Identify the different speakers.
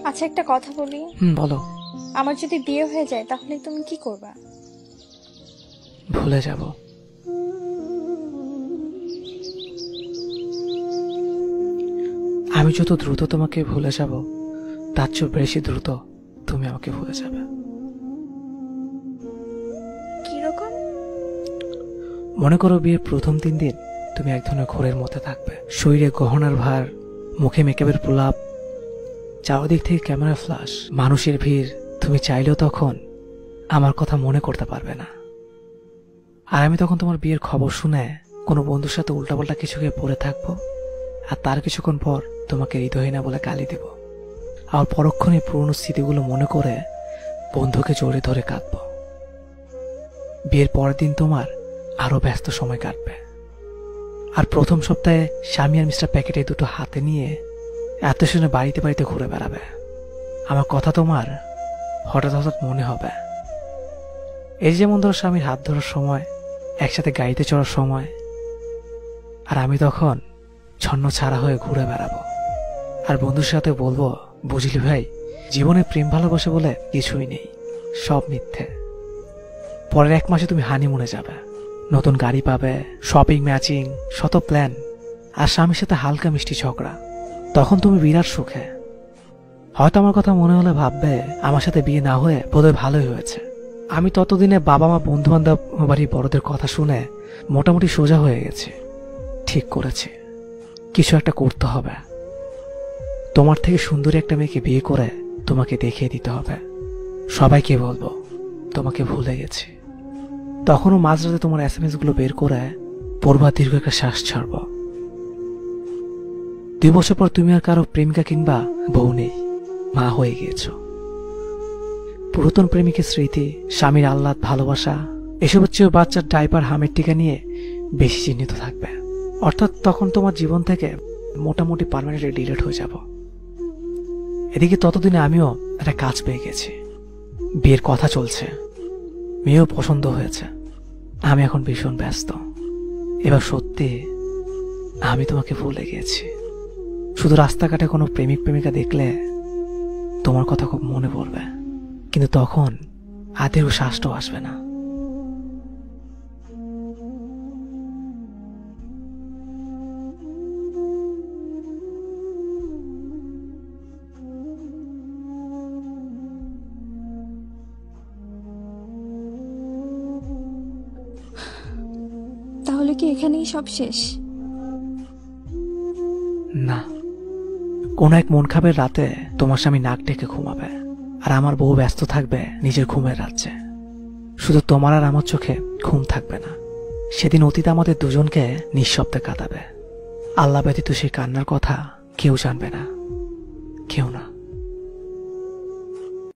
Speaker 1: আচ্ছা, একটা কথা বলি।
Speaker 2: বলো।
Speaker 1: আমার যদি বিয়ে হয়ে যায় তাহলে তুমি কি করবা?
Speaker 2: ভুলে যাব। আমি যত দ্রুত তোমাকে ভুলে যাব তার চেয়ে বেশি দ্রুত তুমি আমাকে ভুলে যাবে।
Speaker 1: কিরকম?
Speaker 2: মনে করো বিয়ের প্রথম 3 দিন তুমি এক ধরনের ঘোরের মধ্যে থাকবে। শরীরে গহনার ভার, মুখে মেকআপের প্রলাপ, চারদিক থেকে ক্যামেরা ফ্ল্যাশ, মানুষের ভিড়। তুমি চাইলেও তখন আমার কথা মনে করতে পারবে না। আর আমি তখন তোমার বিয়ের খবর শুনে কোনো বন্ধুর সাথে উল্টাপাল্টা কিছু খেয়ে পড়ে থাকবো, আর তার কিছুক্ষণ পর তোমাকে হৃদয়হীনা বলে গালি দেব। আর পরক্ষণে পুরনো স্মৃতিগুলো মনে করে বন্ধুকে জড়িয়ে ধরে কাঁদব। বিয়ের পরের দিন তোমার আরো ব্যস্ত সময় কাটবে। আর প্রথম সপ্তাহে স্বামী আর মিস্টার প্যাকেটে দুটো হাতে নিয়ে এত শুনে বাড়িতে বাড়িতে ঘুরে বেড়াবে। আমার কথা তোমার হঠাৎ হঠাৎ মনে হবে। এই যেমন ধরো স্বামীর হাত ধরার সময়, একসাথে গাড়িতে চড়ার সময়। আর আমি তখন ছন্ন ছাড়া হয়ে ঘুরে বেড়াবো আর বন্ধুর সাথে বলবো, বুঝলি ভাই, জীবনে প্রেম ভালোবাসে বলে কিছুই নেই, সব মিথ্যে। পরের 1 মাসে তুমি হানিমুনে যাবে, নতুন গাড়ি পাবে, শপিং, ম্যাচিং, শত প্ল্যান, আর স্বামীর সাথে হালকা মিষ্টি ঝগড়া। তখন তুমি বিরাট সুখে। হয়তো আমার কথা মনে হলে ভাববে আমার সাথে বিয়ে না হয়ে বোধহয় ভালোই হয়েছে। আমি ততদিনে বাবা মা, বন্ধু বান্ধব, বাড়ির বড়দের কথা শুনে মোটামুটি সোজা হয়ে গেছি। ঠিক করেছি, কিছু একটা করতে হবে। তোমার থেকে সুন্দরী একটা মেয়েকে বিয়ে করে তোমাকে দেখিয়ে দিতে হবে। সবাইকে বলবো তোমাকে ভুলে গেছি। তখনও মাঝরাতে তোমার SMS গুলো বের করে পড়বা, দীর্ঘ একটা শ্বাস ছাড়ব। 2 বছর পর তুমি আর কারো প্রেমিকা কিংবা বউ নেই, মা হয়ে গিয়েছ। পুরাতন প্রেমিকের স্মৃতি, স্বামীর আহ্লাদ, ভালোবাসা, এসবের চেয়েও বাচ্চার ডাইপার, হামের টিকা নিয়ে বেশি চিহ্নিত থাকবে। অর্থাৎ তখন তোমার জীবন থেকে মোটামুটি পার্মানেন্টলি ডিলিট হয়ে যাব। এদিকে ততদিনে আমিও একটা কাজ পেয়ে গেছি, বিয়ের কথা চলছে, মেয়েও পছন্দ হয়েছে। আমি এখন ভীষণ ব্যস্ত। এবার সত্যি আমি তোমাকে ভুলে গেছি। শুধু রাস্তাঘাটে কোনো প্রেমিক প্রেমিকা দেখলে তোমার কথা খুব মনে পড়বে, কিন্তু তখন হাতের শ্বাসটাও আসবে না।
Speaker 1: তাহলে কি এখানেই সব শেষ?
Speaker 2: না, কোন এক মন খাবের রাতে তোমার স্বামী নাক ডেকে ঘুমাবে, আর আমার বউ ব্যস্ত থাকবে নিজের ঘুমের রাজ্যে। শুধু তোমার আর আমার চোখে ঘুম থাকবে না। সেদিন অতীত আমাদের দুজনকে নিঃশব্দে কাঁদাবে। আল্লাহ ব্যতীত সেই কান্নার কথা কেউ জানবে না, কেউ না।